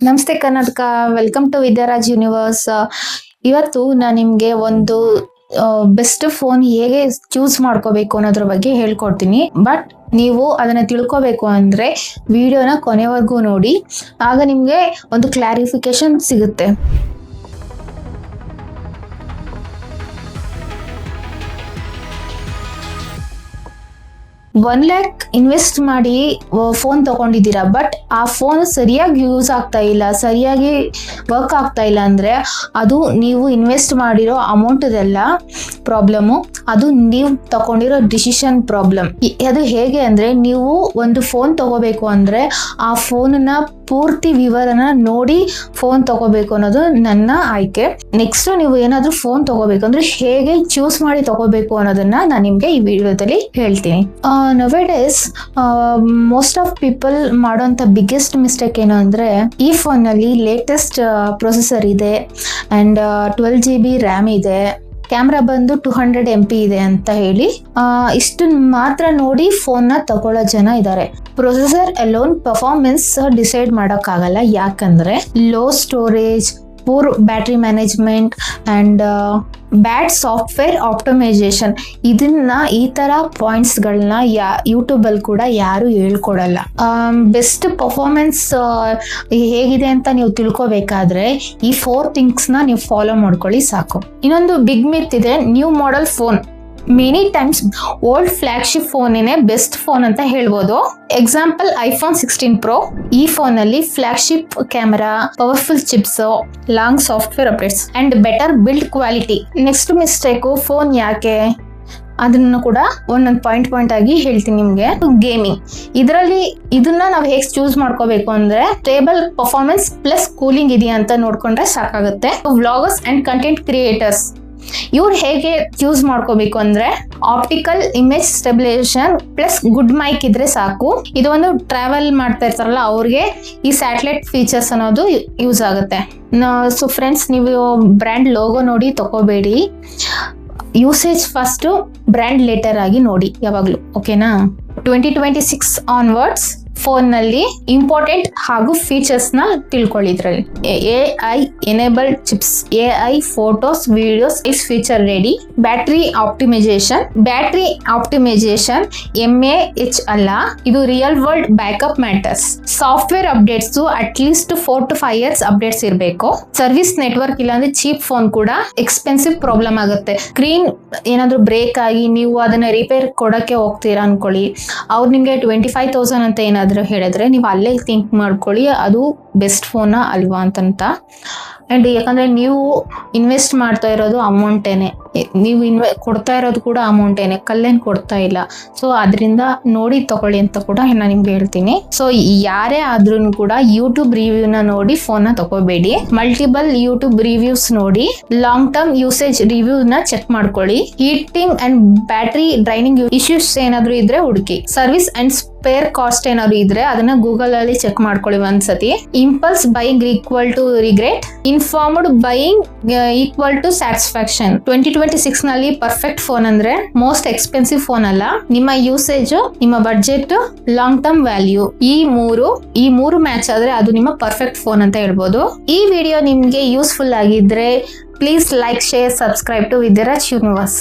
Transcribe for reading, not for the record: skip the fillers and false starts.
ನಮಸ್ತೆ Karnataka, welcome to Vidyaraj universe. ಇವತ್ತು ನಾನು ನಿಮಗೆ ಒಂದು ಬೆಸ್ಟ್ ಫೋನ್ ಹೇಗೆ ಚೂಸ್ ಮಾಡ್ಕೋಬೇಕು ಅನ್ನೋದ್ರ ಬಗ್ಗೆ ಹೇಳ್ಕೊಡ್ತೀನಿ. ಬಟ್ ನೀವು ಅದನ್ನ ತಿಳ್ಕೋಬೇಕು ಅಂದ್ರೆ ವಿಡಿಯೋನ ಕೊನೆವರೆಗೂ ನೋಡಿ, ಆಗ ನಿಮ್ಗೆ ಒಂದು ಕ್ಲಾರಿಫಿಕೇಶನ್ ಸಿಗುತ್ತೆ. 1 lakh ಇನ್ವೆಸ್ಟ್ ಮಾಡಿ ಫೋನ್ ತಗೊಂಡಿದ್ದೀರಾ, ಬಟ್ ಆ ಫೋನ್ ಸರಿಯಾಗಿ ಯೂಸ್ ಆಗ್ತಾ ಇಲ್ಲ, ಸರಿಯಾಗಿ ವರ್ಕ್ ಆಗ್ತಾ ಇಲ್ಲ ಅಂದ್ರೆ ಅದು ನೀವು ಇನ್ವೆಸ್ಟ್ ಮಾಡಿರೋ ಅಮೌಂಟದೆಲ್ಲ ಪ್ರಾಬ್ಲಮ್ಮು, ಅದು ನೀವು ತಗೊಂಡಿರೋ ಡಿಸಿಷನ್ ಪ್ರಾಬ್ಲಮ್. ಅದು ಹೇಗೆ ಅಂದ್ರೆ, ನೀವು ಒಂದು ಫೋನ್ ತಗೋಬೇಕು ಅಂದ್ರೆ ಆ ಫೋನ್ನ ಪೂರ್ತಿ ವಿವರನ ನೋಡಿ ಫೋನ್ ತಗೋಬೇಕು ಅನ್ನೋದು ನನ್ನ ಆಯ್ಕೆ. ನೆಕ್ಸ್ಟ್ ನೀವು ಏನಾದ್ರೂ ಫೋನ್ ತಗೋಬೇಕು ಅಂದ್ರೆ ಹೇಗೆ ಚೂಸ್ ಮಾಡಿ ತಗೋಬೇಕು ಅನ್ನೋದನ್ನ ನಾನು ನಿಮ್ಗೆ ಈ ವಿಡಿಯೋದಲ್ಲಿ ಹೇಳ್ತೀನಿ. ನವೇಡೇಸ್ ಮೋಸ್ಟ್ ಆಫ್ ಪೀಪಲ್ ಮಾಡೋಂಥ ಬಿಗ್ಗೆಸ್ಟ್ ಮಿಸ್ಟೇಕ್ ಏನು ಅಂದ್ರೆ, ಈ ಫೋನ್ ನಲ್ಲಿ ಲೇಟೆಸ್ಟ್ ಪ್ರೊಸೆಸರ್ ಇದೆ ಅಂಡ್ 12 GB ರ್ಯಾಮ್ ಇದೆ, ಕ್ಯಾಮ್ರಾ ಬಂದು 200 MP ಇದೆ ಅಂತ ಹೇಳಿ ಇಷ್ಟು ಮಾತ್ರ ನೋಡಿ ಫೋನ್ ನ ತಗೊಳ್ಳೋ ಜನ ಇದ್ದಾರೆ. ಪ್ರೊಸೆಸರ್ ಅಲೋನ್ ಪರ್ಫಾರ್ಮೆನ್ಸ್ ಡಿಸೈಡ್ ಮಾಡೋಕ್ಕಾಗಲ್ಲ, ಯಾಕಂದ್ರೆ low storage, poor battery management and bad software optimisation, ಈ ತರ ಪಾಯಿಂಟ್ಸ್ ಗಳನ್ನ ಯೂಟ್ಯೂಬ್ ಅಲ್ಲಿ ಕೂಡ ಯಾರು ಹೇಳ್ಕೊಡಲ್ಲ. ಬೆಸ್ಟ್ ಪರ್ಫಾರ್ಮೆನ್ಸ್ ಹೇಗಿದೆ ಅಂತ ನೀವು ತಿಳ್ಕೊಬೇಕಾದ್ರೆ ಈ 4 ಥಿಂಗ್ಸ್ ನ ನೀವು ಫಾಲೋ ಮಾಡ್ಕೊಳ್ಳಿ ಸಾಕು. ಇನ್ನೊಂದು ಬಿಗ್ ಮಿತ್ ಇದೆ, new model phone. Many times old flagship ಫೋನೇ ಬೆಸ್ಟ್ ಫೋನ್ ಅಂತ ಹೇಳ್ಬೋದು. Example iPhone 16 Pro. ಈ ಫೋನ್ ಅಲ್ಲಿ flagship camera, powerful chips, long software updates and better build quality. Next mistake, phone ಯಾಕೆ ಅದನ್ನು ಕೂಡ ಒಂದೊಂದು ಪಾಯಿಂಟ್ ಆಗಿ ಹೇಳ್ತೀನಿ ನಿಮ್ಗೆ. ಗೇಮಿಂಗ್, ಇದನ್ನ ನಾವು ಹೇಗೆ ಚೂಸ್ ಮಾಡ್ಕೋಬೇಕು ಅಂದ್ರೆ, ಸ್ಟೇಬಲ್ ಪರ್ಫಾರ್ಮೆನ್ಸ್ ಪ್ಲಸ್ ಕೂಲಿಂಗ್ ಇದೆಯಾ ಅಂತ ನೋಡ್ಕೊಂಡ್ರೆ ಸಾಕಾಗುತ್ತೆ. ವ್ಲಾಗರ್ಸ್ ಅಂಡ್ ಕಂಟೆಂಟ್ ಕ್ರಿಯೇಟರ್ಸ್, ಇವ್ರು ಹೇಗೆ ಚೂಸ್ ಮಾಡ್ಕೋಬೇಕು ಅಂದ್ರೆ, optical image stabilization plus good mic ಇದ್ರೆ ಸಾಕು. ಇದು ಒಂದು ಟ್ರಾವೆಲ್ ಮಾಡ್ತಾ ಇರ್ತಾರಲ್ಲ ಅವ್ರಿಗೆ ಈ ಸ್ಯಾಟಲೈಟ್ ಫೀಚರ್ಸ್ ಅನ್ನೋದು ಯೂಸ್ ಆಗುತ್ತೆ. ಸೊ ಫ್ರೆಂಡ್ಸ್, ನೀವು ಬ್ರ್ಯಾಂಡ್ ಲೋಗೋ ನೋಡಿ ತಗೋಬೇಡಿ, ಯೂಸೇಜ್ ಫಸ್ಟ್, ಬ್ರ್ಯಾಂಡ್ ಲೇಟರ್ ಆಗಿ ನೋಡಿ ಯಾವಾಗ್ಲೂ, ಓಕೆನಾ? 2026 ಆನ್ವರ್ಡ್ಸ್ ಫೋನ್ ನಲ್ಲಿ ಇಂಪಾರ್ಟೆಂಟ್ ಹಾಗೂ ಫೀಚರ್ಸ್ ನ ತಿಳ್ಕೊಳ್ಳಿ. ಇದ್ರಲ್ಲಿ AI enabled chips, AI photos videos is feature ready. Battery optimization MAH ಅಲ್ಲ, ಇದು real world backup matters. Software updates at least 4 to 5 years updates ಇರಬೇಕು. ಸರ್ವಿಸ್ ನೆಟ್ವರ್ಕ್ ಇಲ್ಲ ಅಂದ್ರೆ ಚೀಪ್ ಫೋನ್ ಕೂಡ ಎಕ್ಸ್ಪೆನ್ಸಿವ್ ಪ್ರಾಬ್ಲಮ್ ಆಗುತ್ತೆ. ಸ್ಕ್ರೀನ್ ಏನಾದ್ರು ಬ್ರೇಕ್ ಆಗಿ ನೀವು ಅದನ್ನ ರಿಪೇರ್ ಕೊಡಕ್ಕೆ ಹೋಗ್ತೀರಾ ಅನ್ಕೊಳ್ಳಿ, ಅವ್ರು ನಿಮ್ಗೆ 25,000 ಅಂತ ಏನಾದ್ರು ಹೇಳಿದ್ರೆ ನೀವು ಅಲ್ಲೇ ಥಿಂಕ್ ಮಾಡ್ಕೊಳ್ಳಿ, ಅದು ಬೆಸ್ಟ್ ಫೋನಾ ಅಲ್ವಾ ಅಂತ. ಅಂಡ್ ಯಾಕಂದ್ರೆ ನೀವು ಇನ್ವೆಸ್ಟ್ ಮಾಡ್ತಾ ಇರೋದು ಅಮೌಂಟೇನೆ, ನೀವು ಕೊಡ್ತಾ ಇರೋದು ಕೂಡ ಅಮೌಂಟೇನೆ, ಕಲ್ಲೇನ್ ಕೊಡ್ತಾ ಇಲ್ಲ. ಸೊ ಅದರಿಂದ ನೋಡಿ ತಗೊಳ್ಳಿ ಅಂತ ಕೂಡ ನಾನು ನಿಮ್ಗೆ ಹೇಳ್ತೀನಿ. ಸೊ ಯಾರೇ ಆದ್ರೂ ಕೂಡ ಯೂಟ್ಯೂಬ್ ರಿವ್ಯೂನ ನೋಡಿ ಫೋನ್ ನ ತಗೋಬೇಡಿ. ಮಲ್ಟಿಪಲ್ ಯೂಟ್ಯೂಬ್ ರಿವ್ಯೂಸ್ ನೋಡಿ, ಲಾಂಗ್ ಟರ್ಮ್ ಯೂಸೇಜ್ ರಿವ್ಯೂನ ಚೆಕ್ ಮಾಡ್ಕೊಳ್ಳಿ. Heating and battery draining issues ಏನಾದ್ರು ಇದ್ರೆ ಹುಡುಕಿ. ಸರ್ವಿಸ್ ಅಂಡ್ ಸ್ಪೇರ್ ಕಾಸ್ಟ್ ಏನಾದ್ರು ಇದ್ರೆ ಅದನ್ನ ಗೂಗಲ್ ಅಲ್ಲಿ ಚೆಕ್ ಮಾಡ್ಕೊಳ್ಳಿ ಒಂದ್ಸತಿ. Impulse buying equal to regret, informed buying equal to satisfaction. 2026 ನಲ್ಲಿ ಪರ್ಫೆಕ್ಟ್ ಫೋನ್ ಅಂದ್ರೆ ಮೋಸ್ಟ್ ಎಕ್ಸ್ಪೆನ್ಸಿವ್ ಫೋನ್ ಅಲ್ಲ, ನಿಮ್ಮ ಯೂಸೇಜ್, ನಿಮ್ಮ ಬಡ್ಜೆಟ್, ಲಾಂಗ್ ಟರ್ಮ್ ವ್ಯಾಲ್ಯೂ, ಈ ಮೂರು ಮ್ಯಾಚ್ ಆದ್ರೆ ಅದು ನಿಮ್ಮ ಪರ್ಫೆಕ್ಟ್ ಫೋನ್ ಅಂತ ಹೇಳ್ಬೋದು. ಈ ವಿಡಿಯೋ ನಿಮ್ಗೆ ಯೂಸ್ಫುಲ್ ಆಗಿದ್ರೆ please like, share, subscribe to Vidyaraj universe.